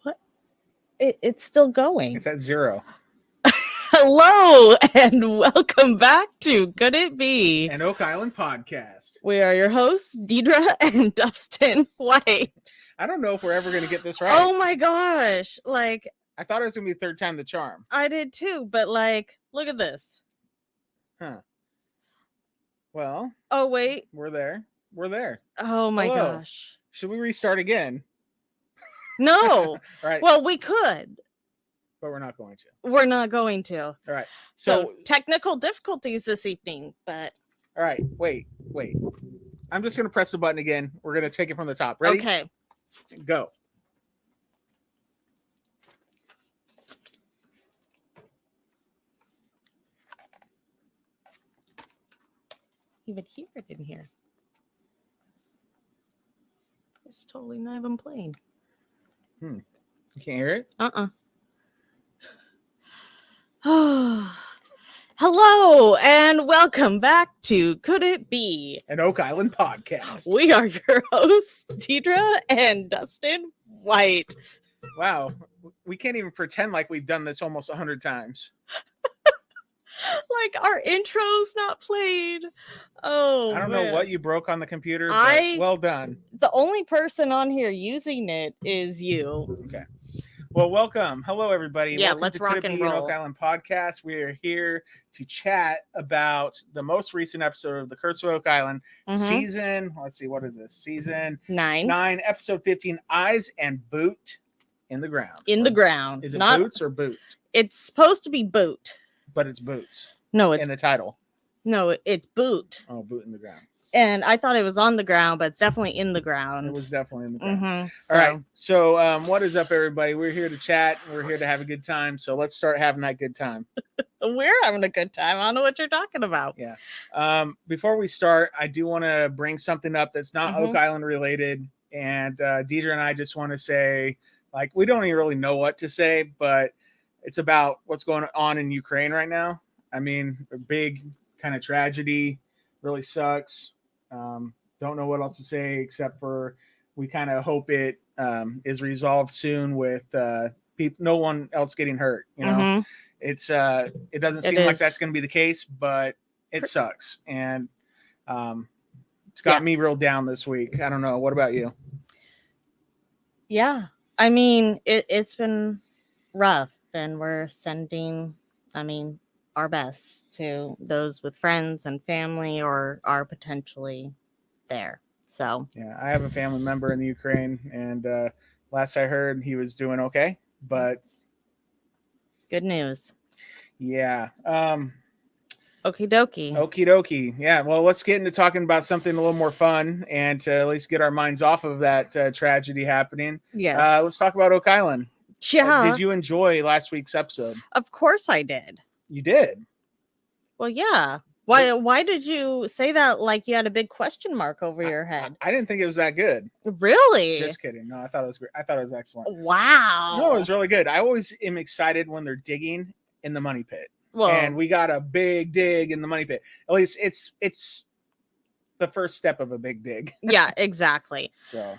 What? It's still going. It's at 0. Hello and welcome back to Could It Be? An Oak Island podcast. We are your hosts, Deidre and Dustin White. I don't know if we're ever going to get this right. Oh my gosh. Like, I thought it was going to be third time the charm. I did too, but like, look at this. Huh. Well. Oh, wait. We're there. Oh my Hello. gosh. Should we restart again? No. Right. Well, we could. But we're not going to. We're not going to. All right. So technical difficulties this evening, but. All right. Wait. I'm just going to press the button again. We're going to take it from the top. Ready? Okay. Go. Even hear it in here. It's totally not even playing. You can't hear it? Hello and welcome back to Could It Be? An Oak Island podcast. We are your hosts, Deidre and Dustin White. Wow. We can't even pretend like we've done this almost 100 times. Like our intro's not played. Oh, I don't man. know what you broke on the computer, but well done. The only person on here using it is you. Okay. Well, welcome. Hello, everybody. Yeah, welcome let's to rock Could It and Be an roll. Oak Island podcast. We are here to chat about the most recent episode of The Curse of Oak Island, season, let's see, what is this? Season 9, episode 15, Eyes and Boot in the Ground. In the ground. Is it Not, Boots or Boot? It's supposed to be boot. But it's Boots. No, it's in the title. No, it's boot. Oh, Boot in the Ground. And I thought it was on the ground, but it's definitely in the ground. It was definitely in the ground. So. All right. So what is up, everybody? We're here to chat. We're here to have a good time. So let's start having that good time. We're having a good time. I don't know what you're talking about. Yeah. Before we start, I do want to bring something up that's not Oak Island related. And Deidre and I just want to say, like, we don't even really know what to say, but it's about what's going on in Ukraine right now. I mean, a big kind of tragedy, really sucks. Don't know what else to say except for we kind of hope it is resolved soon with no one else getting hurt. You know, it doesn't seem like that's going to be the case, but it sucks, and it's got me real down this week. I don't know. What about you? Yeah, I mean, it's been rough, and we're sending, our best to those with friends and family or are potentially there. So yeah, I have a family member in the Ukraine, and last I heard he was doing okay, but good news. Yeah. Okie dokie. Yeah. Well, let's get into talking about something a little more fun and to at least get our minds off of that tragedy happening. Yes. Let's talk about Oak Island. Yeah. Did you enjoy last week's episode? Of course I did. You did? Well, yeah. Why did you say that like you had a big question mark over your head? I didn't think it was that good. Really? Just kidding. No, I thought it was great. I thought it was excellent. Wow. No, it was really good. I always am excited when they're digging in the money pit. Well, and we got a big dig in the money pit. At least it's the first step of a big dig. Yeah, exactly.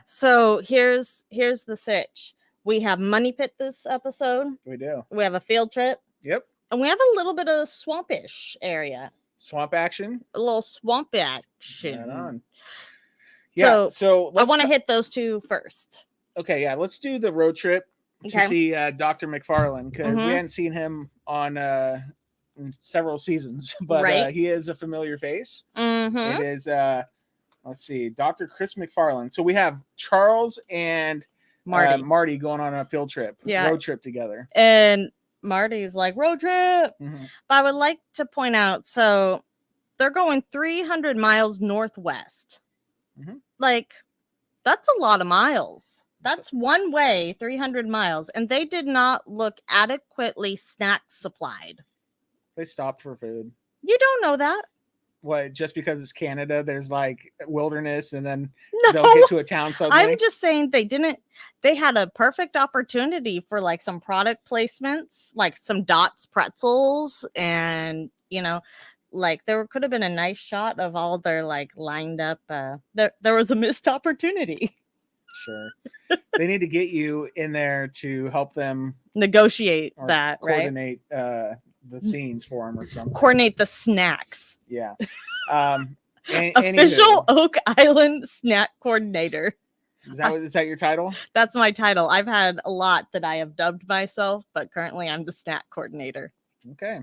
So here's the sitch. We have money pit this episode. We do. We have a field trip. Yep. And we have a little bit of swampish area. Swamp action. A little swamp action. Right on. Yeah. So I want to hit those two first. Okay. Yeah. Let's do the road trip to see Dr. McFarlane, because we hadn't seen him on in several seasons, but he is a familiar face. It is let's see, Dr. Chris McFarlane. So we have Charles and Marty going on a field trip, road trip together. And Marty's like, road trip. But I would like to point out, so they're going 300 miles northwest. Like, that's a lot of miles. That's one way, 300 miles. And they did not look adequately snack supplied. They stopped for food. You don't know that. What, just because it's Canada, there's like wilderness and then they'll get to a town suddenly? I'm just saying they had a perfect opportunity for like some product placements, like some Dots pretzels and, like there could have been a nice shot of all their like lined up. There was a missed opportunity. Sure. They need to get you in there to help them negotiate that, coordinate the scenes for them or something. Coordinate the snacks. Yeah. Official Oak Island snack coordinator. Is that your title? That's my title. I've had a lot that I have dubbed myself, but currently I'm the snack coordinator. Okay.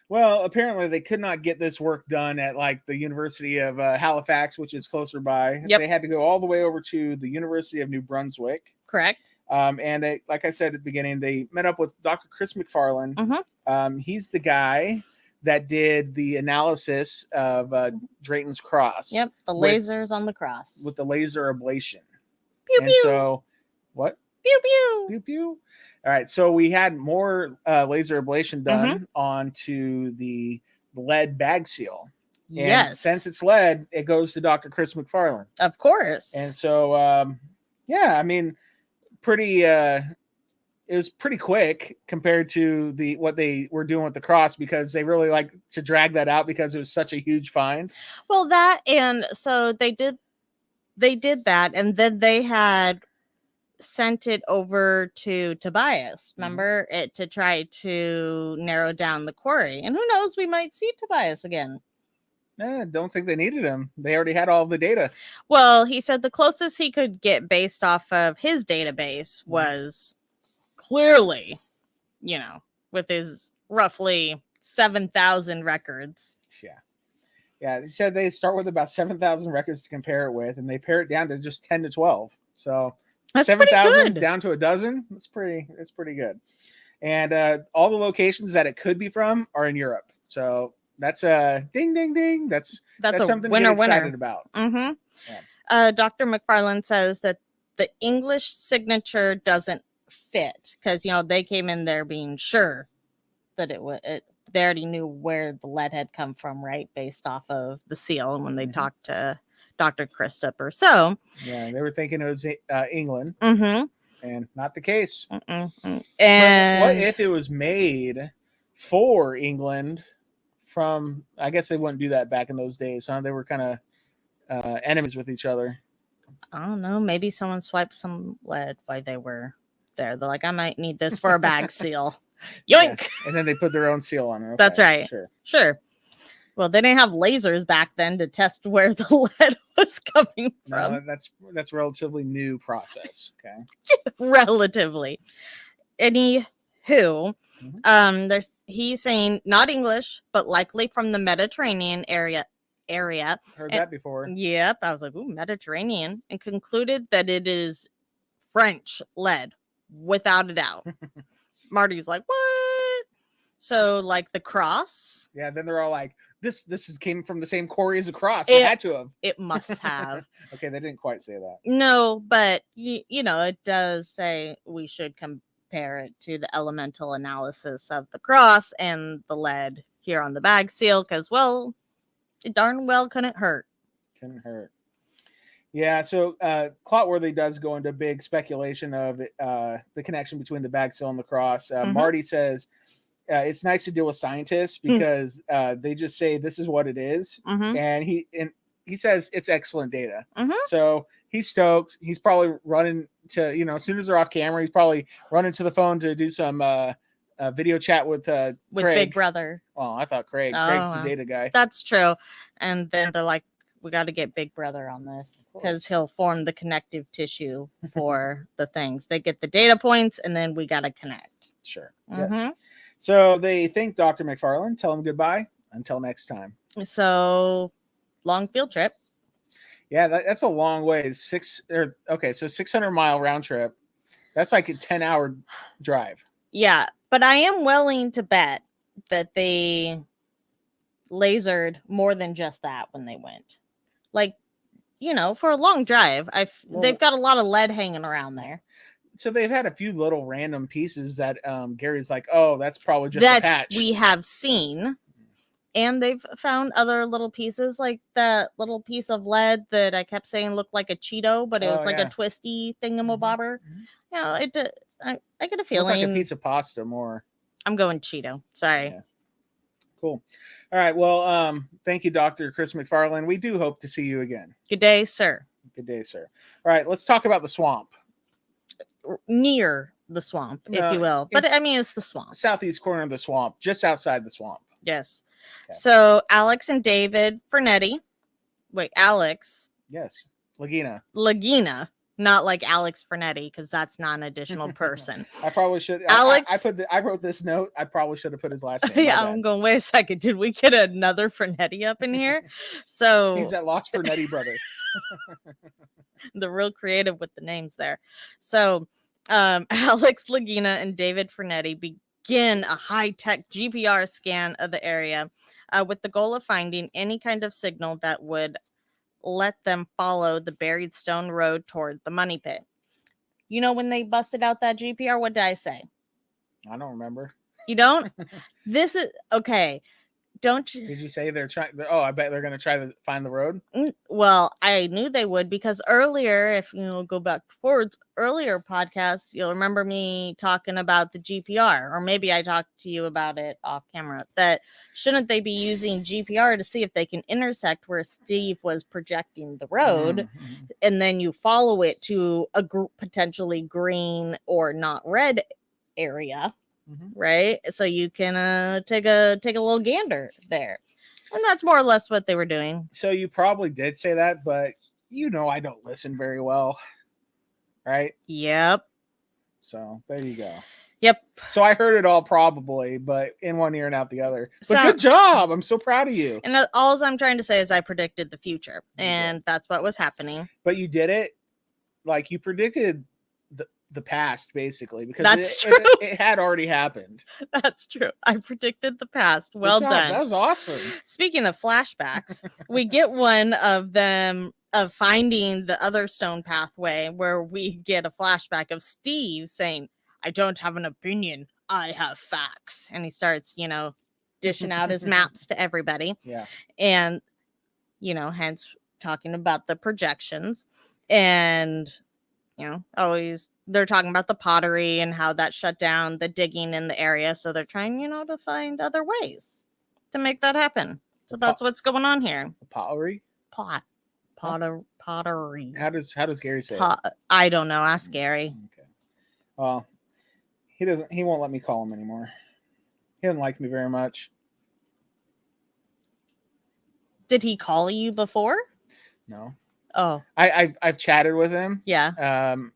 Well, apparently they could not get this work done at like the University of Halifax, which is closer by. Yep. They had to go all the way over to the University of New Brunswick. Correct. And they, like I said at the beginning, they met up with Dr. Chris McFarland. Mm-hmm. He's the guy that did the analysis of Drayton's cross. Yep, the lasers on the cross. With the laser ablation. Pew, and pew. So, what? Pew, pew. Pew, pew. All right, so we had more laser ablation done onto the lead bag seal. And yes. Since it's lead, it goes to Dr. Chris McFarland. Of course. And so, yeah, I mean, it was pretty quick compared to what they were doing with the cross, because they really like to drag that out because it was such a huge find. Well, that, and so they did that, and then they had sent it over to Tobias, remember, it to try to narrow down the quarry. And who knows, we might see Tobias again. Don't think they needed him. They already had all of the data. Well, he said the closest he could get based off of his database was clearly, with his roughly 7,000 records. Yeah, he said they start with about 7,000 records to compare it with, and they pare it down to just 10 to 12. So 7,000 down to a dozen. That's pretty good. And all the locations that it could be from are in Europe. So that's a ding, ding, ding. That's something winner, to get excited about. Mm-hmm. Yeah. Dr. McFarland says that the English signature doesn't fit because, they came in there being sure that they already knew where the lead had come from, right? Based off of the seal. And when they talked to Dr. Christopher. So yeah, they were thinking it was England, and not the case. And what if it was made for England? From, I guess they wouldn't do that back in those days, huh? They were kind of enemies with each other. I don't know. Maybe someone swiped some lead while they were there. They're like, I might need this for a bag seal. Yoink! Yeah. And then they put their own seal on it. Okay. That's right. Sure. Well, they didn't have lasers back then to test where the lead was coming from. No, that's a relatively new process. Okay. Relatively. Anywho, he's saying not English, but likely from the Mediterranean area. Heard that before. Yep. I was like, ooh, Mediterranean, and concluded that it is French lead without a doubt. Marty's like, what? So like the cross. Yeah. Then they're all like, this came from the same quarry as a cross. It had to have. It must have. Okay. They didn't quite say that. No, but it does say we should compare it to the elemental analysis of the cross and the lead here on the bag seal, because, well, it darn well couldn't hurt. Yeah, so Clotworthy does go into big speculation of the connection between the bag seal and the cross. Marty says it's nice to deal with scientists because they just say this is what it is, and he says it's excellent data. So he's stoked. He's probably running to, as soon as they're off camera, he's probably running to the phone to do some video chat with Craig. Big Brother. Oh, I thought Craig's the data guy. That's true. And then they're like, we got to get Big Brother on this because he'll form the connective tissue for the things. They get the data points, and then we got to connect. Sure. Yes. So they thank Dr. McFarland, tell him goodbye until next time. So long field trip. Yeah, that's a long way. 600 mile round trip. That's like a 10-hour drive. Yeah, but I am willing to bet that they lasered more than just that when they went. Like, for a long drive, they've got a lot of lead hanging around there. So they've had a few little random pieces that Gary's like, oh, that's probably just a patch. We have seen. And they've found other little pieces, like that little piece of lead that I kept saying looked like a Cheeto, but it was like a twisty thingamabobber. I get a feeling. Looked like a piece of pasta more. I'm going Cheeto. Sorry. Yeah. Cool. All right. Well, thank you, Dr. Chris McFarland. We do hope to see you again. Good day, sir. Good day, sir. All right. Let's talk about the swamp. Near the swamp, if you will. But I mean, it's the swamp. Southeast corner of the swamp, just outside the swamp. Yes. Okay. So Alex and David Fernetti. Wait, Alex. Yes. Lagina. Not like Alex Fernetti, because that's not an additional person. I probably should. Alex. I wrote this note. I probably should have put his last name. Yeah, I'm going, wait a second. Did we get another Fernetti up in here? So he's that lost Fernetti brother. The real creative with the names there. So Alex Lagina and David Fernetti begin a high-tech GPR scan of the area with the goal of finding any kind of signal that would let them follow the buried stone road toward the money pit. You know, when they busted out that GPR, what did I say? I don't remember. You don't? This is okay. Don't you? Did you say they're trying? Oh, I bet they're going to try to find the road. Well, I knew they would, because earlier, if you go back towards earlier podcasts, you'll remember me talking about the GPR, or maybe I talked to you about it off camera, that shouldn't they be using GPR to see if they can intersect where Steve was projecting the road, and then you follow it to a potentially green or not red area. Right, so you can take a little gander there, and that's more or less what they were doing. So you probably did say that, but I don't listen very well, right? Yep. So there you go. Yep. So I heard it all probably, but in one ear and out the other. But good job! I'm so proud of you. And all I'm trying to say is I predicted the future, and that's what was happening. But you did it, like you predicted the past, basically, because that's true. It had already happened. That's true. I predicted the past. Well done. That was awesome. Speaking of flashbacks, we get one of them of finding the other stone pathway, where we get a flashback of Steve saying, "I don't have an opinion, I have facts," and he starts, dishing out his maps to everybody. Yeah. And hence talking about the projections, and always they're talking about the pottery and how that shut down the digging in the area. So they're trying, to find other ways to make that happen. So that's what's going on here. Pottery? Pottery. How does Gary say it? I don't know. Ask Gary. Okay. Well, he won't let me call him anymore. He doesn't like me very much. Did he call you before? No. Oh, I've chatted with him. Yeah.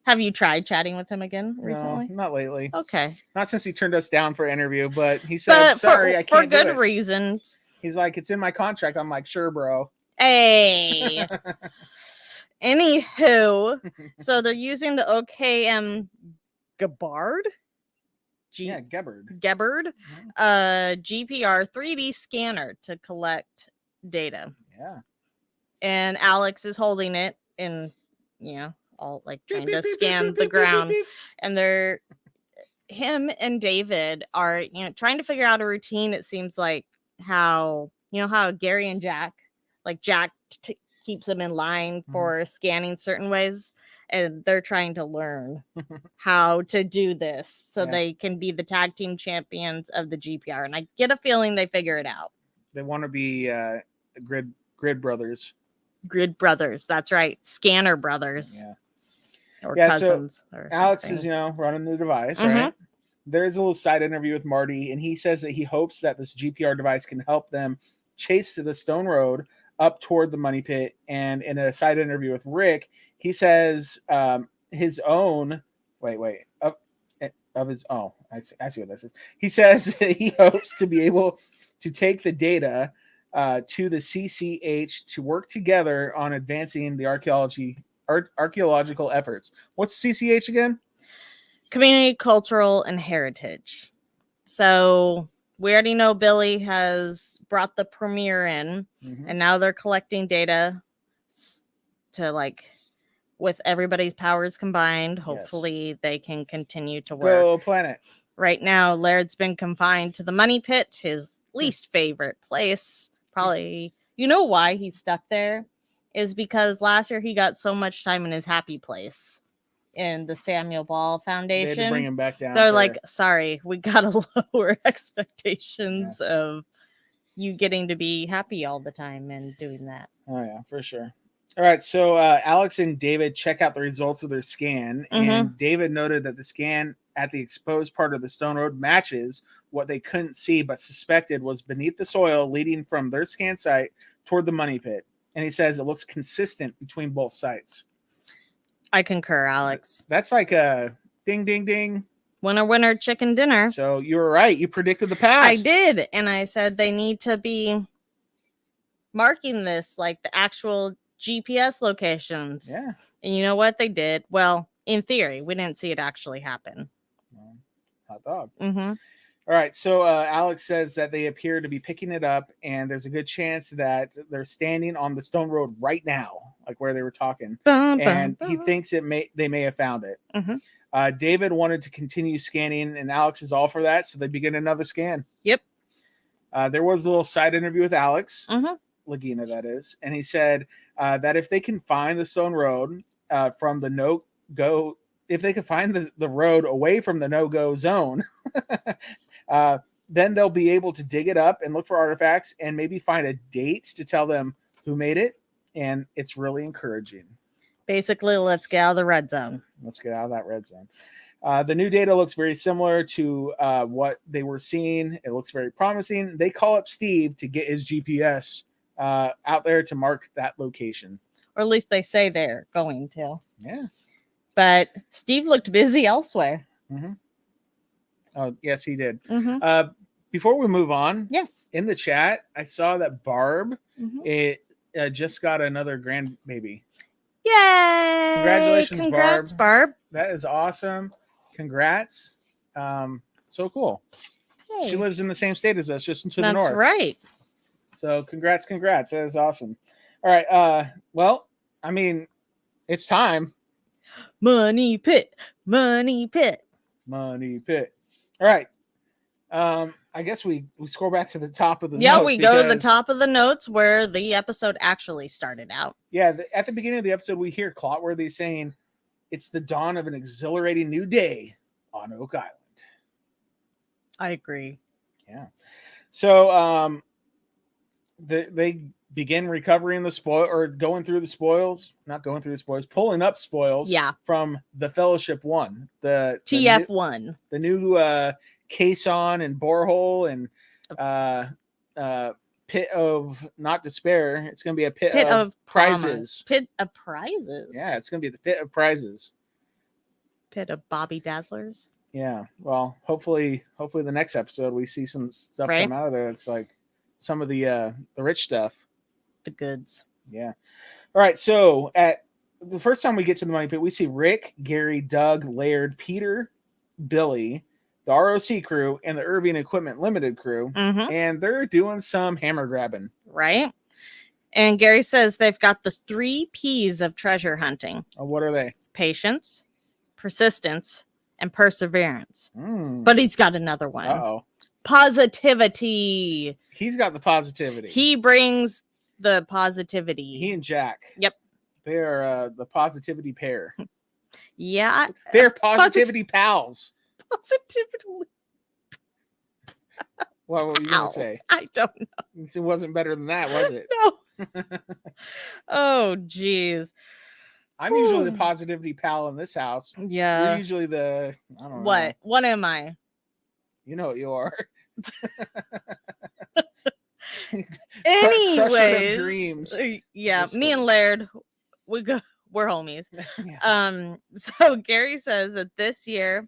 Have you tried chatting with him again recently? No, not lately. Okay. Not since he turned us down for interview, but he said, "Sorry, I can't." For good reasons. He's like, "It's in my contract." I'm like, "Sure, bro." Hey. Anywho, so they're using the OKM Gebard. Gebard. GPR 3D scanner to collect data. Yeah. And Alex is holding it and, all like trying to scan the ground. And him and David are, trying to figure out a routine. It seems like how Gary and Jack, like Jack keeps them in line for scanning certain ways. And they're trying to learn how to do this so they can be the tag team champions of the GPR. And I get a feeling they figure it out. They want to be Grid Brothers. Grid Brothers. That's right. Scanner Brothers. Yeah. Or cousins. So Alex is, running the device, right? There's a little side interview with Marty, and he says that he hopes that this GPR device can help them chase to the stone road up toward the money pit. And in a side interview with Rick, he says his own of his I see what this is. He says he hopes to be able to take the data to the CCH to work together on advancing the archaeological efforts. What's CCH again? Community, Cultural, and Heritage. So we already know Billy has brought the premiere in, and now they're collecting data to with everybody's powers combined. Hopefully they can continue to work. Go planet. Right now, Laird's been confined to the money pit, his least favorite place. Probably, why he's stuck there is because last year he got so much time in his happy place in the Samuel Ball Foundation. They had to bring him back down. They're like, sorry, we gotta lower expectations of you getting to be happy all the time and doing that. Oh yeah, for sure. All right, so Alex and David check out the results of their scan, and David noted that the scan at the exposed part of the stone road matches what they couldn't see but suspected was beneath the soil leading from their scan site toward the money pit. And he says it looks consistent between both sites. I concur, Alex. That's like a ding, ding, ding. Winner, winner, chicken dinner. So you were right. You predicted the past. I did, and I said they need to be marking this like the actual GPS locations. Yeah. And you know what? They did. Well, in theory, we didn't see it actually happen. Hot dog. Mm-hmm. All right. So Alex says that they appear to be picking it up, and there's a good chance that they're standing on the stone road right now, like where they were talking. And he thinks they may have found it. Mm-hmm. David wanted to continue scanning, and Alex is all for that. So they begin another scan. Yep. There was a little side interview with Alex. Lagina, that is, and he said that if they can find the stone road from the no-go, if they can find the road away from the no-go zone, then they'll be able to dig it up and look for artifacts and maybe find a date to tell them who made it, and it's really encouraging. Basically, let's get out of the red zone. Let's get out of that red zone. The new data looks very similar to what they were seeing. It looks very promising. They call up Steve to get his GPS out there to mark that location, or at least they say they're going to. Yeah, but Steve looked busy elsewhere. Oh yes, he did. Before we move on, yes, in the chat I saw that Barb just got another grandbaby. Yay! Congratulations, Barb. That is awesome. Congrats. So cool. Hey. She lives in the same state as us, just to the north. That's right. So congrats. That is awesome. All right. Well, I mean, it's time. Money pit. All right. I guess we scroll back to the top of the notes. Yeah, we go to the top of the notes where the episode actually started out. Yeah, at the beginning of the episode, we hear Clotworthy saying, "It's the dawn of an exhilarating new day on Oak Island." I agree. Yeah. So they begin recovering the spoil, or going through the spoils, not going through the spoils, pulling up spoils from the Fellowship 1, the TF1, the new caisson and borehole and pit of not despair. It's going to be a pit of prizes. Pit of prizes. Yeah, it's going to be the pit of prizes. Pit of Bobby Dazzlers. Yeah. Well, hopefully the next episode we see some stuff come out of there. It's like some of the rich stuff. The goods. Yeah. All right. So at the first time we get to the money pit, we see Rick, Gary, Doug, Laird, Peter, Billy, the ROC crew, and the Irving Equipment Limited crew. And they're doing some hammer grabbing. Right. And Gary says they've got the 3 P's of treasure hunting. Oh, what are they? Patience, persistence, and perseverance. But he's got another one. Uh-oh. Positivity. He's got the positivity. He brings the positivity. He and Jack. Yep. They are the positivity pair. Yeah. They're positivity pals. Positivity. What were you going to say? I don't know. It wasn't better than that, was it? No. Oh, geez. I'm usually the positivity pal in this house. Yeah. You're usually the, I don't know. What? What am I? You know what you are. Anyways, dreams. Yeah, me and Laird, we're homies. Yeah. So Gary says that this year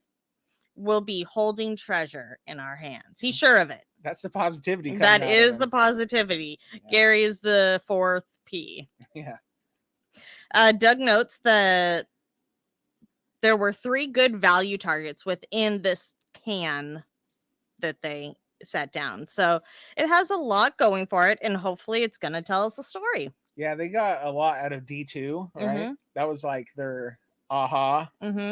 we'll be holding treasure in our hands. He's sure of it. That's the positivity. That is the positivity. Yeah. Gary is the 4th P. Yeah. Doug notes that there were 3 good value targets within this can that they set down. So it has a lot going for it, and hopefully it's going to tell us a story. Yeah, they got a lot out of D2, right? That was like their aha.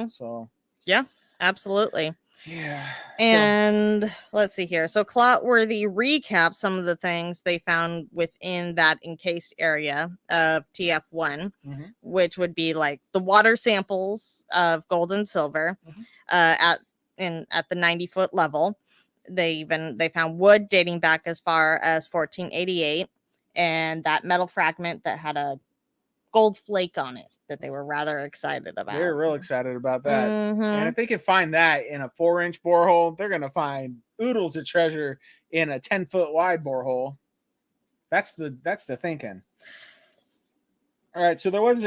So yeah, absolutely. Yeah. And let's see here. So Clotworthy recaps some of the things they found within that encased area of TF1, which would be like the water samples of gold and silver at the 90-foot level. they found wood dating back as far as 1488, and that metal fragment that had a gold flake on it that they were rather excited about. They're real excited about that. And if they can find that in a 4-inch borehole, they're going to find oodles of treasure in a 10-foot wide borehole. That's the thinking. All right, so there was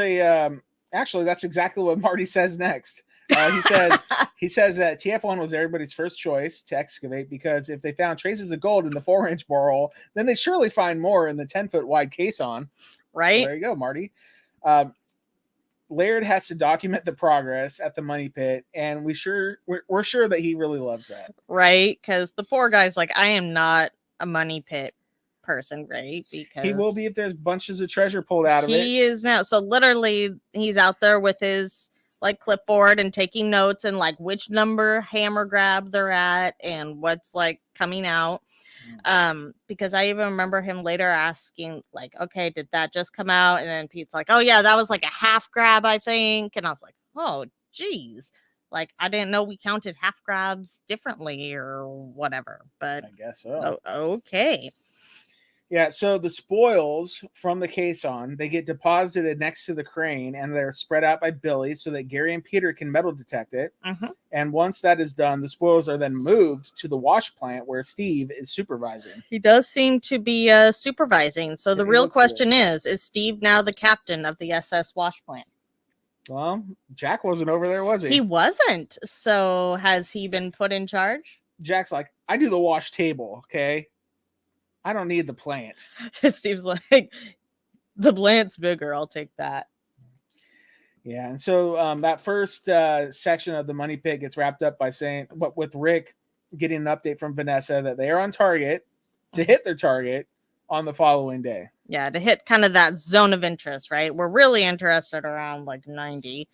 actually that's exactly what Marty says next. He says that TF1 was everybody's first choice to excavate because if they found traces of gold in the 4-inch borehole, then they surely find more in the 10-foot wide caisson. Right. So there you go, Marty. Laird has to document the progress at the money pit, and we're sure that he really loves that. Right, because the poor guy's like, I am not a money pit person, right? Because he will be if there's bunches of treasure pulled out of it. He is now. So literally, he's out there with his like clipboard and taking notes and like which number hammer grab they're at and what's like coming out. Because I even remember him later asking, like, okay, did that just come out? And then Pete's like, oh yeah, that was like a half grab, I think. And I was like, oh geez, like I didn't know we counted half grabs differently or whatever. But I guess so. Okay. Yeah, so the spoils from the caisson, they get deposited next to the crane and they're spread out by Billy so that Gary and Peter can metal detect it. And once that is done, the spoils are then moved to the wash plant where Steve is supervising. He does seem to be supervising. So the real question is Steve now the captain of the SS wash plant? Well, Jack wasn't over there, was he? He wasn't. So has he been put in charge? Jack's like, I do the wash table, okay? I don't need the plant. Steve's like, the plant's bigger. I'll take that. Yeah, and so that first section of the money pit gets wrapped up by saying, but with Rick getting an update from Vanessa that they are on target to hit their target on the following day. Yeah, to hit kind of that zone of interest, right? We're really interested around like 90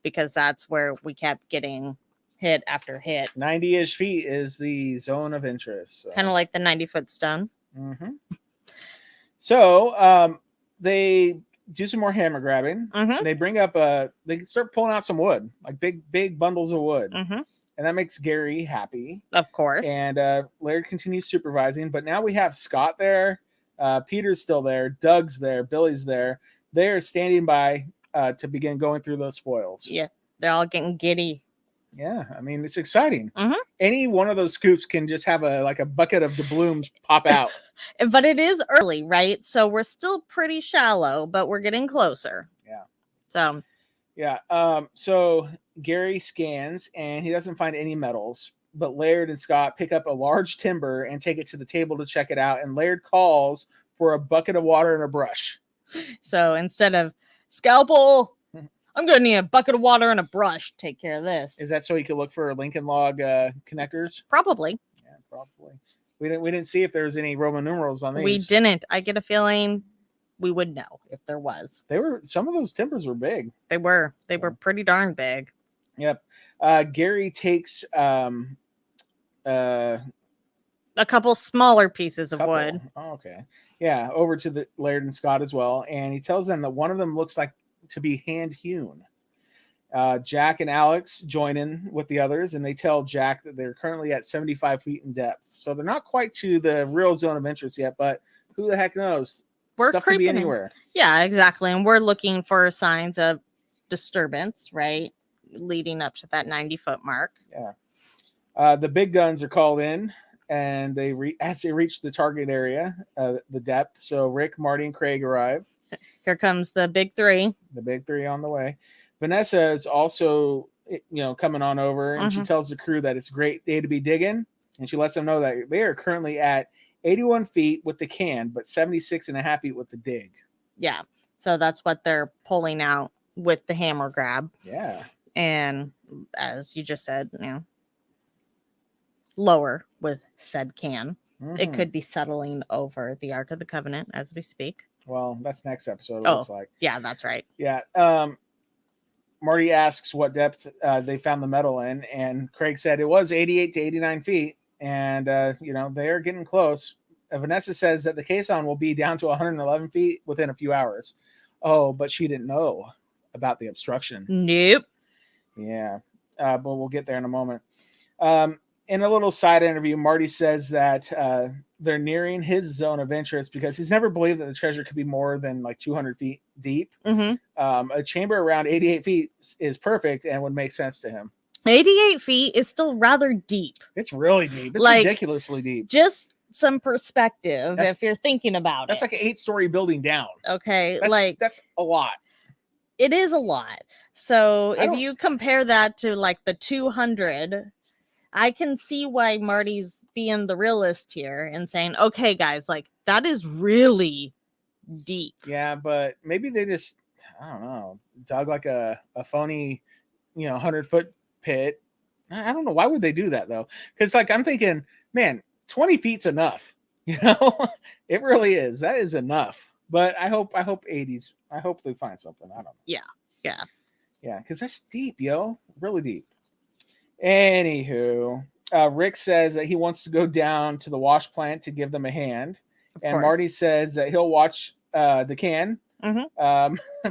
because that's where we kept getting hit after hit. 90-ish feet is the zone of interest. So. Kind of like the 90-foot stone. So they do some more hammer grabbing. They bring up they start pulling out some wood, like big bundles of wood. And that makes Gary happy. Of course. And Laird continues supervising, but now we have Scott there. Peter's still there. Doug's there. Billy's there. They're standing by to begin going through those spoils. Yeah, they're all getting giddy. Yeah, I mean, it's exciting. Any one of those scoops can just have a bucket of doubloons pop out. But it is early, right? So we're still pretty shallow, but we're getting closer. Yeah. So. Yeah. So Gary scans and he doesn't find any metals, but Laird and Scott pick up a large timber and take it to the table to check it out. And Laird calls for a bucket of water and a brush. So instead of scalpel, I'm going to need a bucket of water and a brush to take care of this. Is that so he could look for Lincoln log connectors? Probably. Yeah, probably. We didn't see if there was any Roman numerals on these. We didn't. I get a feeling we would know if there was. Some of those timbers were big. They were pretty darn big. Yep. Gary takes a couple smaller pieces of wood. Oh, okay. Yeah, over to the Laird and Scott as well, and he tells them that one of them looks like to be hand hewn. Jack and Alex join in with the others, and they tell Jack that they're currently at 75 feet in depth. So they're not quite to the real zone of interest yet, but who the heck knows? Stuff could be anywhere. Yeah, exactly. And we're looking for signs of disturbance, right? Leading up to that 90-foot mark. Yeah. The big guns are called in, and as they reach the target area, the depth. So Rick, Marty, and Craig arrive. Here comes the big three. The big three on the way. Vanessa is also, coming on over, and she tells the crew that it's a great day to be digging, and she lets them know that they are currently at 81 feet with the can, but 76 and a half feet with the dig. Yeah. So that's what they're pulling out with the hammer grab. Yeah. And as you just said, lower with said can. It could be settling over the Ark of the Covenant as we speak. Well, that's next episode. It looks like. Yeah, that's right. Yeah. Marty asks what depth they found the metal in, and Craig said it was 88 to 89 feet, and they are getting close. Vanessa says that the caisson will be down to 111 feet within a few hours. Oh, but she didn't know about the obstruction. Nope. Yeah, but we'll get there in a moment. in a little side interview, Marty says that they're nearing his zone of interest because he's never believed that the treasure could be more than like 200 feet deep. A chamber around 88 feet is perfect and would make sense to him. 88 feet is still rather deep. It's really deep. It's like, ridiculously deep. Just some perspective if you're thinking about that's it. That's like an 8-story building down. Okay. That's a lot. It is a lot. So if you compare that to like the 200, I can see why Marty's being the realist here and saying, okay, guys, like that is really deep. Yeah, but maybe they just, I don't know, dug like a phony, 100-foot pit. I don't know. Why would they do that though? Because like I'm thinking, man, 20 feet's enough. It really is. That is enough. But I hope 80s. I hope they find something. I don't know. Yeah. Because that's deep, yo. Really deep. Anywho, Rick says that he wants to go down to the wash plant to give them a hand, and Marty says that he'll watch the can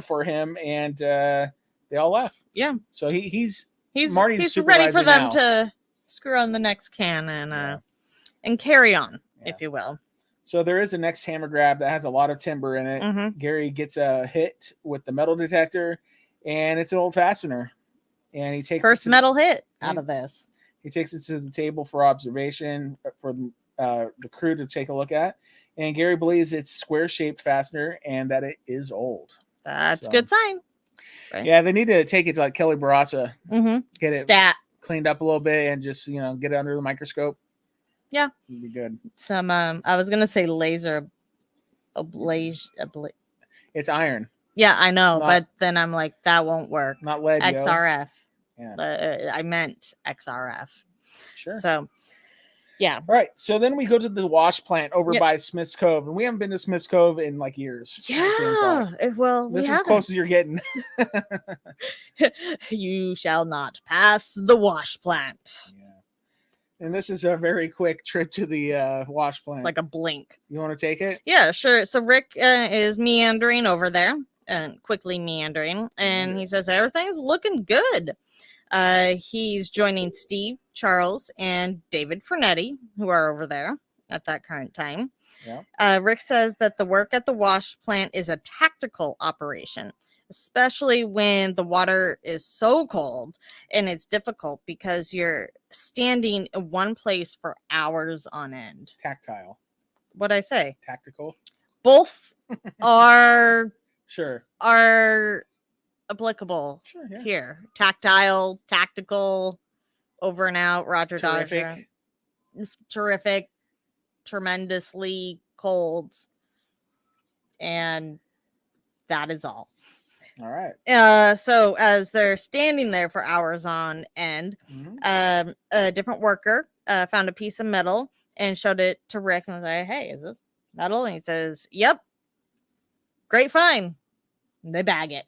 for him, and they all left. Yeah. So he's ready for them to screw on the next can and carry on, if you will. So there is a next hammer grab that has a lot of timber in it. Gary gets a hit with the metal detector, and it's an old fastener. And he takes first metal hit out of this. He takes it to the table for observation for the crew to take a look at. And Gary believes it's square-shaped fastener and that it is old. That's a good sign. Right? Yeah, they need to take it to like Kelly Barassa. Get it cleaned up a little bit and just, get it under the microscope. Yeah. It'd be good. Some, I was going to say laser ablation. It's iron. Yeah, I know. But then I'm like, that won't work. Not lead, XRF. Yeah. I meant XRF. Sure. So, yeah. All right. So then we go to the wash plant over by Smith's Cove, and we haven't been to Smith's Cove in like years. Yeah. Well, this is as close as you're getting. You shall not pass the wash plant. Yeah. And this is a very quick trip to the wash plant. Like a blink. You want to take it? Yeah, sure. So Rick is meandering over there. And quickly meandering, and he says everything's looking good. He's joining Steve, Charles, and David Fernetti, who are over there at that current time. Yeah. Rick says that the work at the wash plant is a tactical operation, especially when the water is so cold, and it's difficult because you're standing in one place for hours on end. Tactile. What'd I say? Tactical. Both are... are applicable here. Tactile, tactical, over and out, Roger Dodger. Terrific, tremendously cold. And that is all. All right. So as they're standing there for hours on end, a different worker found a piece of metal and showed it to Rick and was like, hey, is this metal? And he says, yep. Great find. They bag it.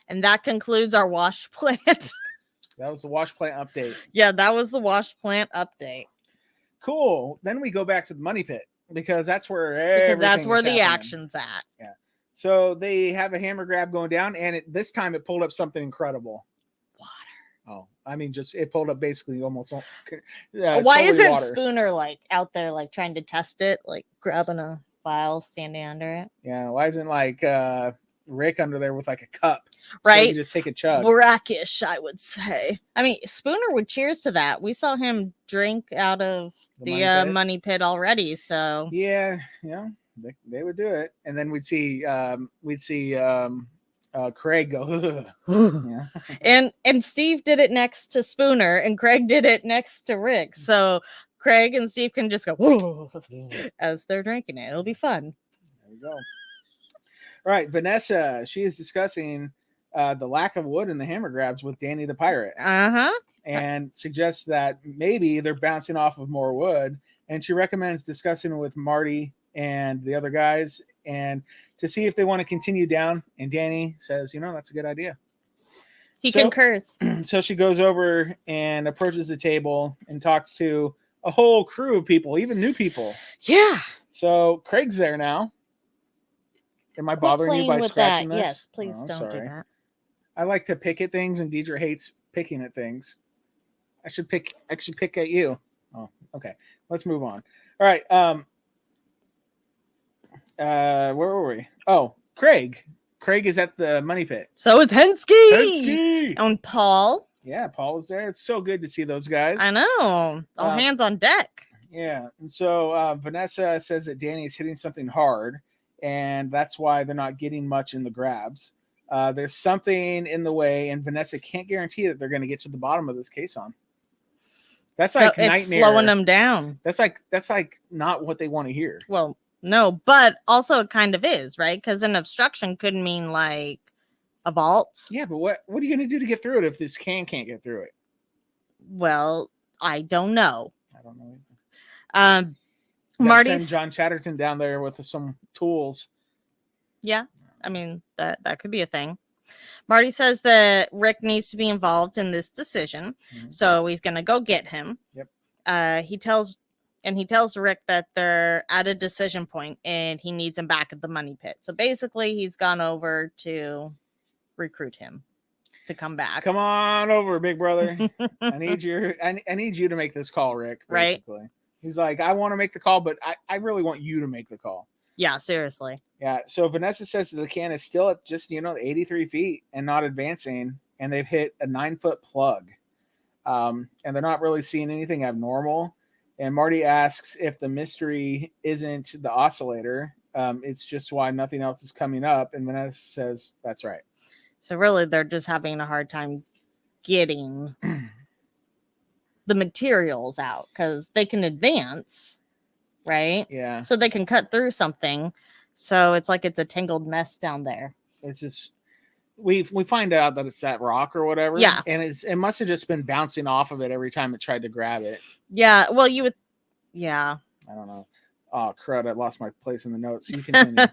And that concludes our wash plant. That was the wash plant update. Yeah, that was the wash plant update. Cool. Then we go back to the money pit because that's where the action's at. Yeah. So they have a hammer grab going down, and this time it pulled up something incredible. Water. Oh, I mean, just it pulled up basically almost. Why isn't Spooner like out there like trying to test it, like grabbing a vial, standing under it? Yeah. Why isn't like Rick under there with like a cup? Right. So you just take a chug. Brackish, I would say. I mean, Spooner would cheers to that. We saw him drink out of the money pit already. So yeah, they would do it, and then we'd see Craig go. Yeah. And Steve did it next to Spooner, and Craig did it next to Rick. So Craig and Steve can just go as they're drinking it. It'll be fun. There we go. All right, Vanessa, she is discussing the lack of wood in the hammer grabs with Danny the pirate. And suggests that maybe they're bouncing off of more wood. And she recommends discussing it with Marty and the other guys and to see if they want to continue down. And Danny says, that's a good idea. He concurs. So she goes over and approaches the table and talks to a whole crew of people, even new people. Yeah. So Craig's there now. Am I bothering you by scratching this? Yes, please don't do that. I like to pick at things, and Deidre hates picking at things. I should pick at you. Oh, okay. Let's move on. All right. Where were we? Oh, Craig. Craig is at the money pit. So is Hensky. And Paul. Yeah, Paul was there. It's so good to see those guys. I know. All hands on deck. Yeah. And so Vanessa says that Danny is hitting something hard, and that's why they're not getting much in the grabs. There's something in the way, and Vanessa can't guarantee that they're going to get to the bottom of this caisson. That's like it's nightmare. Slowing them down. That's like not what they want to hear. Well, no, but also it kind of is, right? Because an obstruction could mean like a vault. Yeah, but what are you going to do to get through it if this can't get through it? Well, I don't know. I don't know. Marty's send John Chatterton down there with some tools. Yeah, I mean that could be a thing. Marty says that Rick needs to be involved in this decision, so he's gonna go get him. Yep. He tells Rick that they're at a decision point and he needs him back at the money pit. So basically, he's gone over to recruit him to come back. Come on over, big brother. I need you to make this call, Rick. Basically. Right. He's like, I want to make the call, but I really want you to make the call. Yeah, seriously. Yeah. So Vanessa says that the can is still at just 83 feet and not advancing, and they've hit a 9-foot plug, and they're not really seeing anything abnormal. And Marty asks if the mystery isn't the oscillator, it's just why nothing else is coming up, and Vanessa says that's right. So really, they're just having a hard time getting the materials out because they can advance, right? Yeah. So they can cut through something. So it's like it's a tangled mess down there. It's just we find out that it's that rock or whatever. Yeah. And it must have just been bouncing off of it every time it tried to grab it. Yeah. Well, you would. Yeah. I don't know. Oh, crud. I lost my place in the notes. You continue.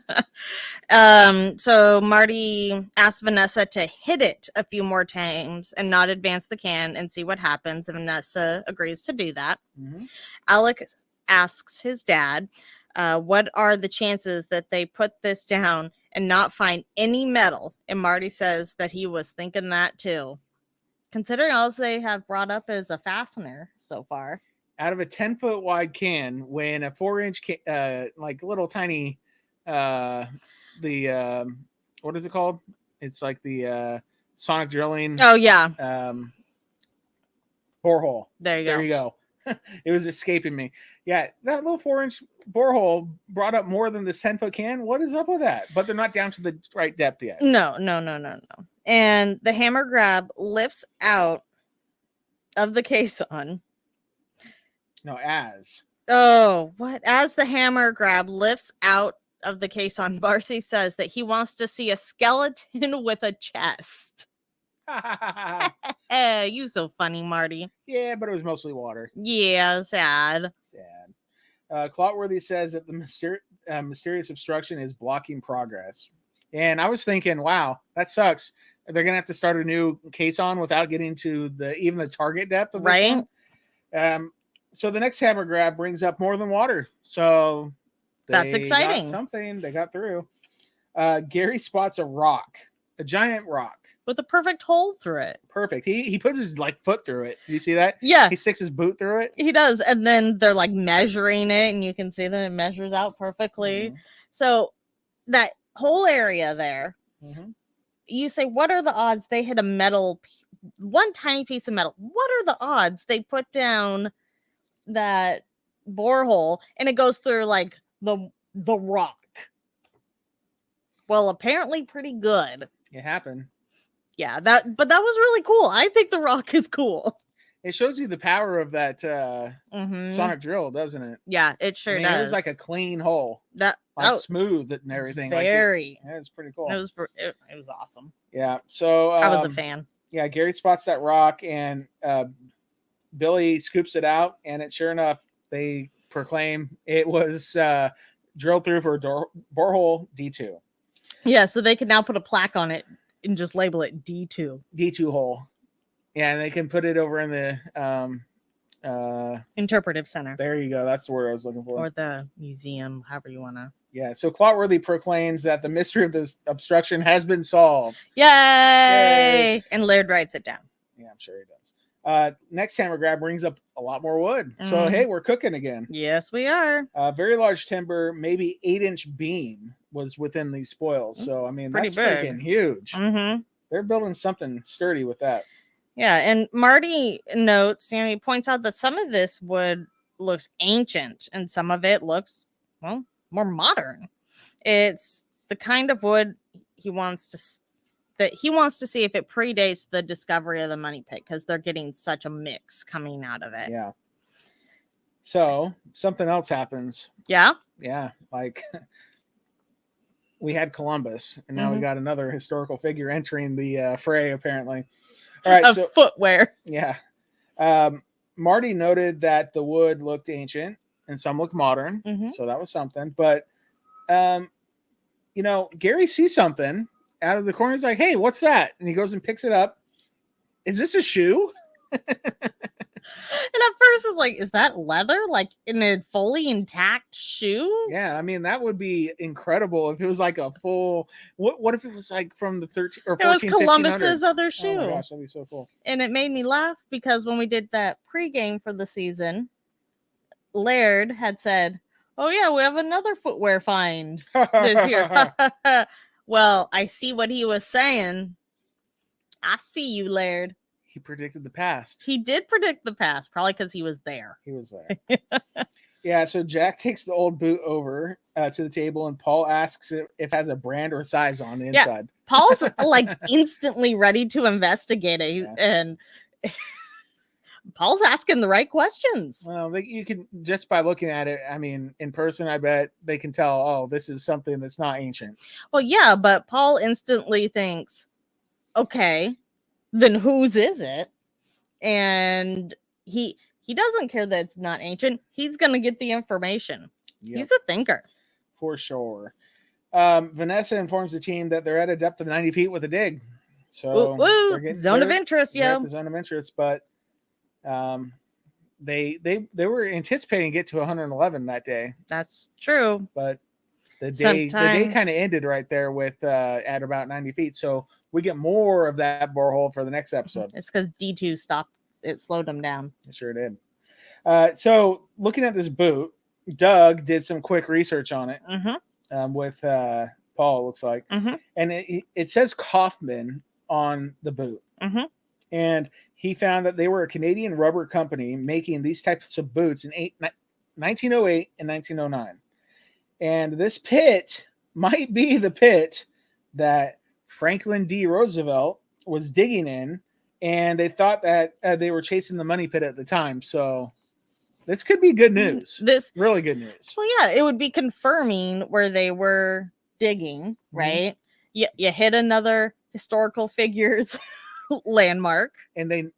So Marty asked Vanessa to hit it a few more times and not advance the can and see what happens. And Vanessa agrees to do that. Mm-hmm. Alec asks his dad, what are the chances that they put this down and not find any metal? And Marty says that he was thinking that too. Considering all they have brought up is a fastener so far. Out of a 10-foot wide can, when a 4-inch like little tiny what is it called? It's like the sonic drilling. Oh yeah. Borehole. There you go. It was escaping me. Yeah, that little 4-inch borehole brought up more than this 10-foot can. What is up with that? But they're not down to the right depth yet. No. And the hammer grab lifts out of the caisson. No, as. Oh, what? As the hammer grab lifts out of the caisson, Barcy says that he wants to see a skeleton with a chest. You so funny, Marty. Yeah, but it was mostly water. Yeah, sad. Clotworthy says that the mysterious obstruction is blocking progress. And I was thinking, wow, that sucks. They're going to have to start a new caisson without getting to even the target depth of this right one. So the next hammer grab brings up more than water. So that's exciting. Got something they got through. Gary spots a giant rock with a perfect hole through it. Perfect. He puts his foot through it. Do you see that? Yeah. He sticks his boot through it. He does. And then they're measuring it, and you can see that it measures out perfectly. Mm-hmm. So that whole area there, mm-hmm. You say, what are the odds they hit one tiny piece of metal? What are the odds they put down that borehole and it goes through the rock? Well, apparently pretty good. It happened. Yeah, but that was really cool. I think the rock is cool. It shows you the power of that mm-hmm. sonic drill, doesn't it? Yeah, it sure does. It was like a clean hole. Smooth and everything. Very. Yeah, it's pretty cool. It was awesome. Yeah. So I was a fan. Yeah, Gary spots that rock and Billy scoops it out, and sure enough, they proclaim it was drilled through for borehole D2. Yeah, so they can now put a plaque on it and just label it D2. D2 hole. Yeah, and they can put it over in the interpretive center. There you go. That's the word I was looking for. Or the museum, however you want to. Yeah, so Clotworthy proclaims that the mystery of this obstruction has been solved. Yay! And Laird writes it down. Yeah, I'm sure he does. Next hammer grab brings up a lot more wood. So, hey, we're cooking again. Yes, we are. Very large timber, maybe 8-inch beam was within these spoils. So, I mean, Pretty that's big. freaking huge. They're building something sturdy with that. Yeah, and Marty notes, he points out that some of this wood looks ancient and some of it looks, well, more modern. It's the kind of wood he wants to see if it predates the discovery of the money pit, because they're getting such a mix coming out of it. Yeah. So something else happens. Yeah. Yeah. Like we had Columbus, and now we got another historical figure entering the fray, apparently. All right. So footwear. Yeah. Marty noted that the wood looked ancient and some looked modern. So that was something. But, Gary sees something out of the corner. He's like, hey, what's that? And he goes and picks it up. Is this a shoe? And at first it's like, is that leather? Like in a fully intact shoe? Yeah, I mean, that would be incredible if it was like a full. What if it was like from the 13 or 14? It was Columbus's other shoe. Oh my gosh, that'd be so cool. And it made me laugh because when we did that pregame for the season, Laird had said, "Oh yeah, we have another footwear find this year." Well, I see what he was saying. I see you, Laird. He predicted the past. He did predict the past, probably because he was there. He was there. Yeah, so Jack takes the old boot over to the table, and Paul asks if it has a brand or size on the inside. Paul's like instantly ready to investigate it, and Paul's asking the right questions. Well, you can, just by looking at it, I mean, in person, I bet they can tell, oh, this is something that's not ancient. Well, yeah, but Paul instantly thinks, okay, then whose is it? And he doesn't care that it's not ancient. He's going to get the information. Yep. He's a thinker. For sure. Vanessa informs the team that they're at a depth of 90 feet with a dig. So zone of interest, the zone of interest, but they were anticipating to get to 111 that day. That's true. But the day kind of ended right there with at about 90 feet. So we get more of that borehole for the next episode. It's because D2 stopped. It slowed them down. It sure did. So looking at this boot, Doug did some quick research on it with Paul, it looks like. And it says Kaufman on the boot. And he found that they were a Canadian rubber company making these types of boots in 1908 and 1909. And this pit might be the pit that Franklin D. Roosevelt was digging in, and they thought that they were chasing the money pit at the time. So this could be good news. This really good news. Well, yeah, it would be confirming where they were digging, right? You hit another historical figures landmark, and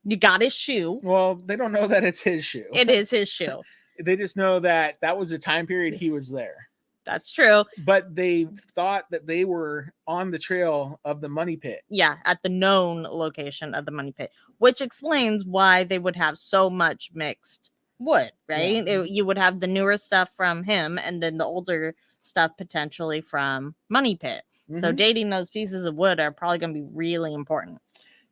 you got his shoe. Well, they don't know that it's his shoe. It is his shoe. They just know that was a time period he was there. That's true. But they thought that they were on the trail of the money pit. Yeah, at the known location of the money pit, which explains why they would have so much mixed wood, right? Yeah. You would have the newer stuff from him and then the older stuff potentially from money pit. So dating those pieces of wood are probably going to be really important.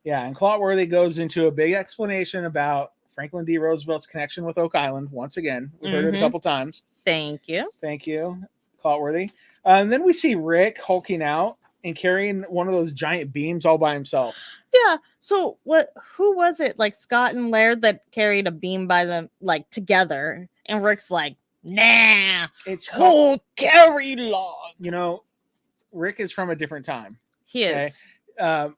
Yeah, and Clotworthy goes into a big explanation about Franklin D. Roosevelt's connection with Oak Island. Once again, we've heard it a couple times. Thank you, Clotworthy. And then we see Rick hulking out and carrying one of those giant beams all by himself. Yeah. So who was it? Like Scott and Laird that carried a beam by them, like together. And Rick's like, nah, it's whole carry log. Rick is from a different time. He is.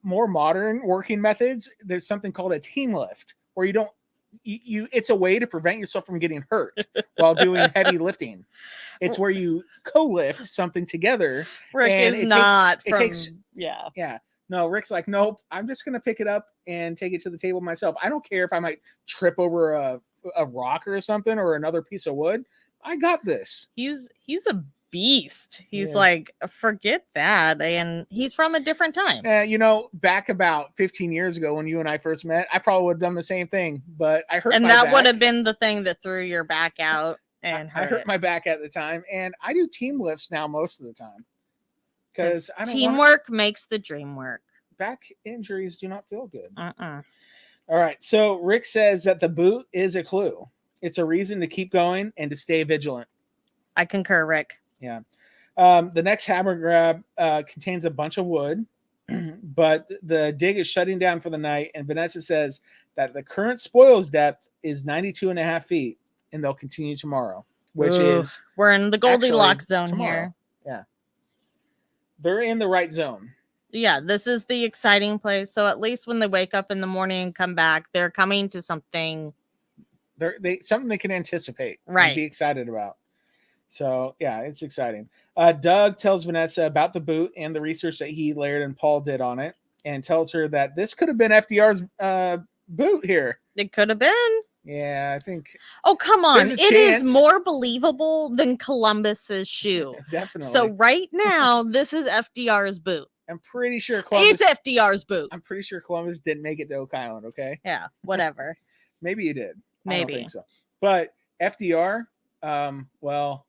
More modern working methods. There's something called a team lift where you don't, it's a way to prevent yourself from getting hurt while doing heavy lifting. It's where you co-lift something together. Rick is not yeah. No, Rick's like, nope, I'm just going to pick it up and take it to the table myself. I don't care if I might trip over a rock or something or another piece of wood. I got this. He's a beast. He's like, forget that. And he's from a different time. Back about 15 years ago when you and I first met, I probably would have done the same thing, but I hurt my back. And that would have been the thing that threw your back out. And I hurt my back at the time, and I do team lifts now most of the time. Because teamwork makes the dream work. Back injuries do not feel good. All right. So Rick says that the boot is a clue. It's a reason to keep going and to stay vigilant. I concur, Rick. Yeah. The next hammer grab contains a bunch of wood, but the dig is shutting down for the night. And Vanessa says that the current spoils depth is 92.5 feet, and they'll continue tomorrow, which is we're in the Goldilocks zone tomorrow. here. Yeah. They're in the right zone. Yeah, this is the exciting place. So at least when they wake up in the morning and come back, they're coming to something. Something they can anticipate, right? And be excited about. So yeah, it's exciting. Doug tells Vanessa about the boot and the research that he, Laird, and Paul did on it, and tells her that this could have been FDR's boot here. It could have been. Yeah, I think. Oh, come on. It is more believable than Columbus's shoe. Definitely. So right now, this is FDR's boot. I'm pretty sure Columbus. It's FDR's boot. I'm pretty sure Columbus didn't make it to Oak Island, okay? Yeah, whatever. Maybe he did. Maybe. I don't think so. But FDR, well,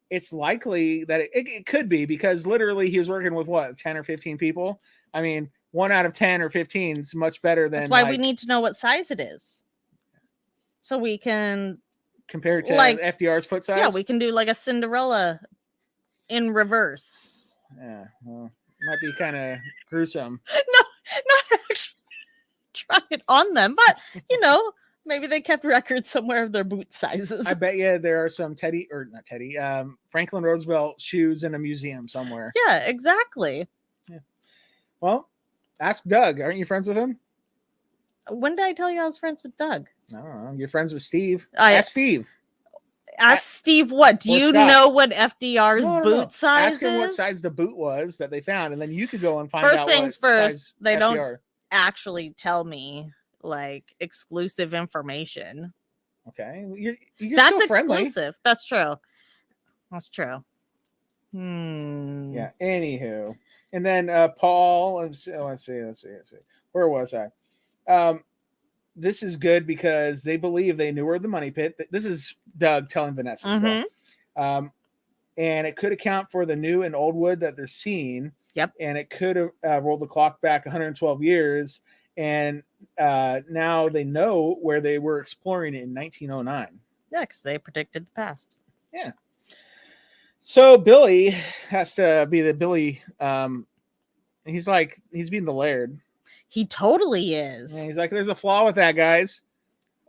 it's likely that it could be, because literally he was working with what, 10 or 15 people? I mean, 1 out of 10 or 15 is much better than. That's why we need to know what size it is. So we can compare it to FDR's foot size. Yeah, we can do like a Cinderella in reverse. Yeah, well, might be kind of gruesome. No, not actually try it on them, but maybe they kept records somewhere of their boot sizes. I bet you there are some Franklin Roosevelt shoes in a museum somewhere. Yeah, exactly. Yeah. Well, ask Doug. Aren't you friends with him? When did I tell you I was friends with Doug? I don't know. You're friends with Steve. Ask Steve. Ask Steve what? Do you know what FDR's boot size is? Ask him what size the boot was that they found, and then you could go and find out. First things first, they FDR. don't actually tell me like exclusive information. Okay. You're That's still friendly. Exclusive. That's true. That's true. Yeah. Anywho. And then Paul, let's see. Where was I? This is good because they believe they knew where the money pit. This is Doug telling Vanessa stuff. And it could account for the new and old wood that they're seeing. Yep. And it could have rolled the clock back 112 years. And now they know where they were exploring in 1909. Yeah, because they predicted the past. Yeah. So Billy has to be the Billy. He's being the Laird. He totally is. Yeah, he's like, there's a flaw with that, guys.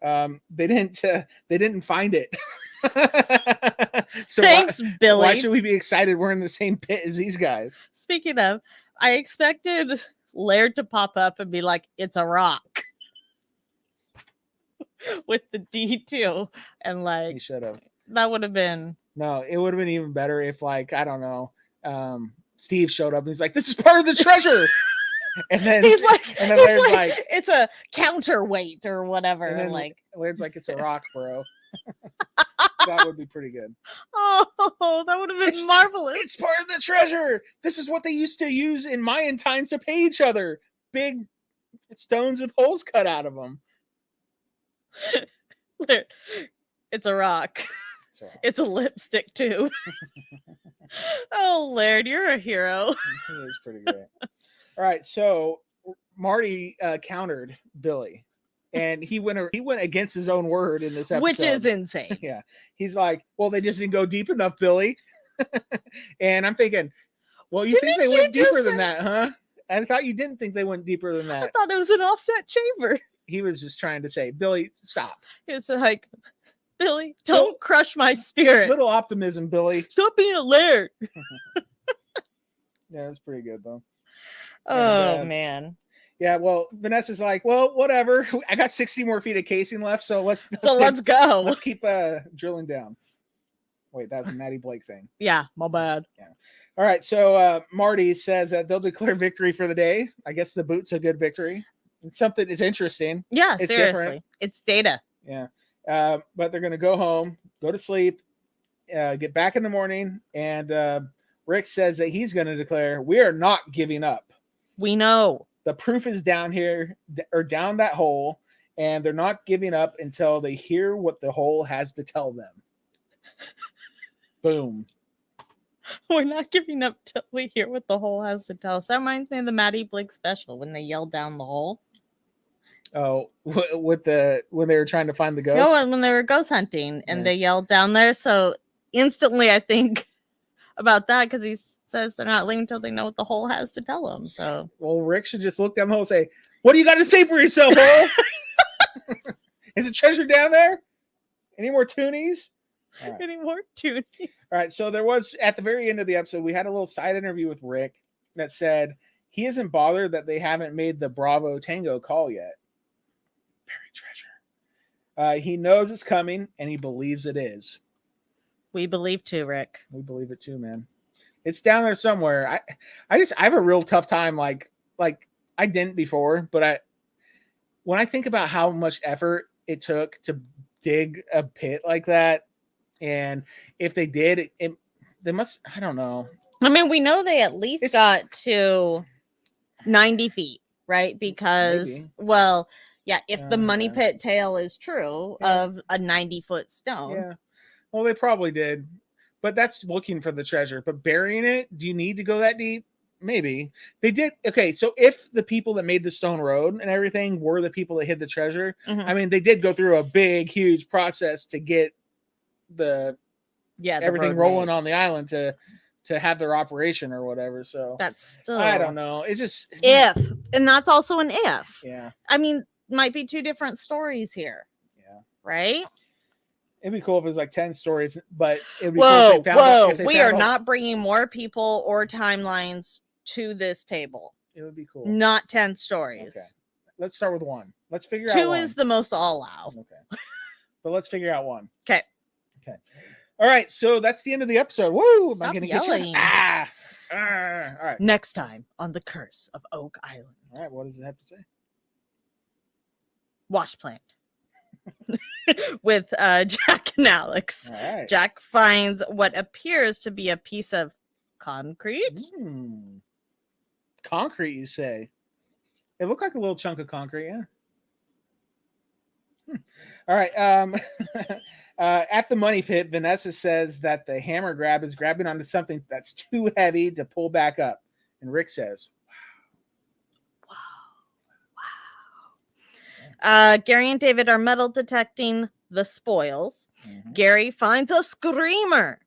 They didn't find it. So thanks, Billy. Why should we be excited we're in the same pit as these guys? Speaking of, I expected Laird to pop up and be like, it's a rock. With the D2. And like, he should have. That would have been. No, it would have been even better if, like, I don't know, Steve showed up and he's like, this is part of the treasure. And then he's like, Laird's like, it's a counterweight or whatever. And then like Laird's like, it's a rock, bro. That would be pretty good. Oh, that would have been marvelous. It's part of the treasure. This is what they used to use in Mayan times to pay each other. Big stones with holes cut out of them. It's a rock. It's a lipstick too. Oh, Laird, you're a hero. He is pretty great. All right, so Marty countered Billy, and he went against his own word in this episode, which is insane. Yeah, he's like, "Well, they just didn't go deep enough, Billy." And I'm thinking, "Well, you think they went deeper than that, huh?" I thought you didn't think they went deeper than that. I thought it was an offset chamber. He was just trying to say, "Billy, stop." It's like, Billy, don't crush my spirit. Little optimism, Billy. Stop being a Laird. Yeah, that's pretty good though. Oh, man. Yeah, well, Vanessa's like, well, whatever. I got 60 more feet of casing left, so let's go. Let's keep drilling down. Wait, that's a Maddie Blake thing. Yeah, my bad. Yeah. All right, so Marty says that they'll declare victory for the day. I guess the boot's a good victory. It's something. It's interesting. Yeah, it's seriously. Different. It's data. Yeah. But they're going to go home, go to sleep, get back in the morning, and Rick says that he's going to declare, we are not giving up. We know. The proof is down here, or down that hole, and they're not giving up until they hear what the hole has to tell them. Boom. We're not giving up till we hear what the hole has to tell us. That reminds me of the Maddie Blake special when they yelled down the hole. Oh, when they were trying to find the ghost? No, when they were ghost hunting and they yelled down there. So instantly I think about that because he says they're not leaving until they know what the hole has to tell them. So, well, Rick should just look down the hole and say, "What do you got to say for yourself, hole? Is it treasure down there? Any more toonies? Right. Any more toonies?" All right. So there was, at the very end of the episode, we had a little side interview with Rick that said he isn't bothered that they haven't made the Bravo Tango call yet. Buried treasure. He knows it's coming and he believes it is. We believe too, Rick. We believe it too, man. It's down there somewhere. I have a real tough time. Like I didn't before, but when I think about how much effort it took to dig a pit like that, and if they did, they must. I don't know. I mean, we know they at least got to 90 feet, right? Because, maybe. Well, yeah, if the money pit tale is true of a 90-foot stone. Yeah. Well, they probably did, but that's looking for the treasure. But burying it, do you need to go that deep? Maybe. They did. Okay, so if the people that made the stone road and everything were the people that hid the treasure, I mean, they did go through a big, huge process to get everything rolling on the island to have their operation or whatever. So that's still, I don't know. It's just and that's also an if. Yeah. I mean, might be two different stories here. Yeah. Right? It'd be cool if it was like 10 stories, but it would be cool if we are not bringing more people or timelines to this table. It would be cool. Not 10 stories. Okay. Let's start with one. Let's figure out 2 is the most I'll allow. Okay. But let's figure out one. Okay. All right. So that's the end of the episode. Woo! Stop Am I gonna yelling. Get you? All right. Next time on The Curse of Oak Island. All right. What does it have to say? Wash plant. With Jack and Alex. All right. Jack finds what appears to be a piece of concrete. Concrete, you say? It looked like a little chunk of concrete, yeah. All right. At the money pit, Vanessa says that the hammer grab is grabbing onto something that's too heavy to pull back up. And Rick says, wow. Gary and David are metal detecting the spoils. Gary finds a screamer.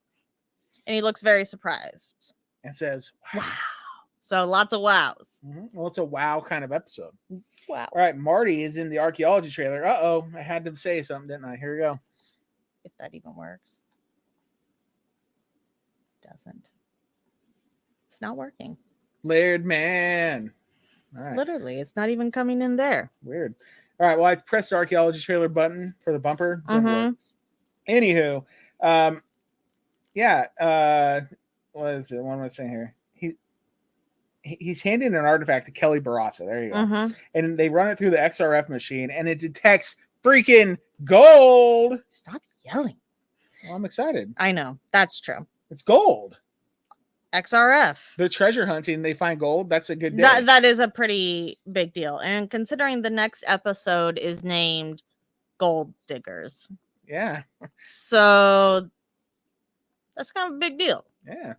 And he looks very surprised. And says, wow. So lots of wows. Well, it's a wow kind of episode. Wow. All right. Marty is in the archaeology trailer. Uh-oh. I had to say something, didn't I? Here we go. If that even works. Doesn't. It's not working. Laird man. All right. Literally, it's not even coming in there. Weird. All right. Well, I pressed the archaeology trailer button for the bumper. Anywho, what is it? What am I saying here? He's handing an artifact to Kelly Barassa. There you go. And they run it through the XRF machine, and it detects freaking gold. Stop yelling. Well, I'm excited. I know. That's true. It's gold. XRF. They're treasure hunting. They find gold. That's a good day. That is a pretty big deal. And considering the next episode is named Gold Diggers. Yeah. So that's kind of a big deal. Yeah.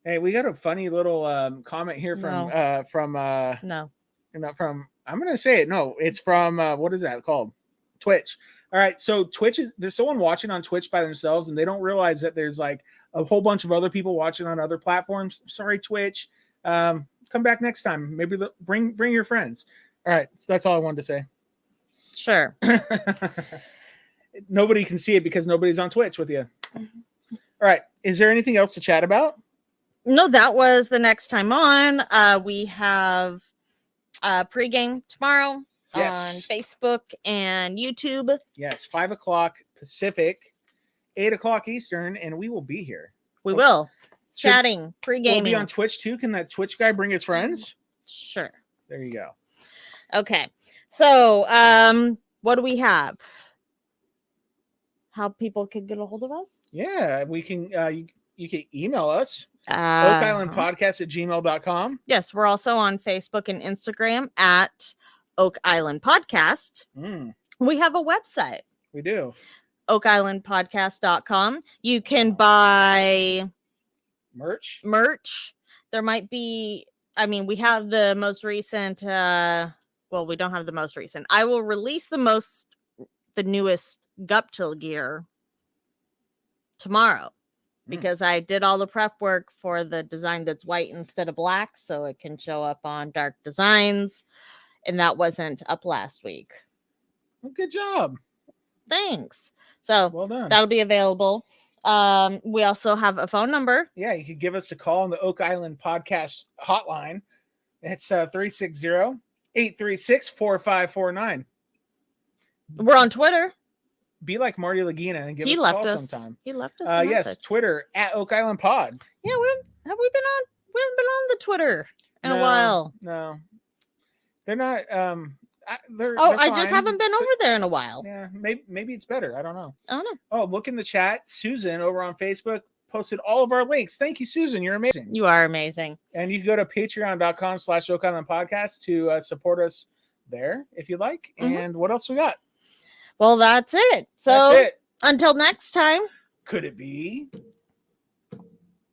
Hey, we got a funny little comment here from No. Not from, I'm gonna say it. No, it's from what is that called? Twitch. All right. So Twitch there's someone watching on Twitch by themselves, and they don't realize that there's like a whole bunch of other people watching on other platforms. Sorry, Twitch. Come back next time. Maybe bring your friends. All right. So that's all I wanted to say. Sure. Nobody can see it because nobody's on Twitch with you. All right. Is there anything else to chat about? No, that was the next time on. We have pregame tomorrow on Facebook and YouTube. Yes, 5:00 Pacific, 8:00 Eastern, and we will be here. We will. Chatting, pre-gaming. We'll be on Twitch too. Can that Twitch guy bring his friends? Sure. There you go. Okay. So, what do we have? How people can get a hold of us? Yeah, we can. You can email us. OakIslandPodcast@gmail.com. Yes, we're also on Facebook and Instagram at Oak Island Podcast. We have a website. We do. OakIslandPodcast.com. You can buy merch. There might be, we have the most recent well, we don't have the most recent. I will release the newest Guptill gear tomorrow because I did all the prep work for the design that's white instead of black, so it can show up on dark designs, and that wasn't up last week. Well, good job. Thanks. So well done. That'll be available. We also have a phone number. Yeah, you could give us a call on the Oak Island Podcast hotline. It's 360-836-4549. We're on Twitter. Be like Marty Lagina and give us a call sometime. He left us a yes, message. Twitter at Oak Island Pod. Yeah, we haven't been on the Twitter in a while. No, they're not. They're I fine, just haven't been over there in a while. Yeah, maybe it's better. I don't know. Oh, look in the chat. Susan over on Facebook posted all of our links. Thank you, Susan. You're amazing. You are amazing. And you can go to patreon.com/Oak Island Podcast to support us there if you like. And what else we got? Well, that's it. So that's it. Until next time. Could it be?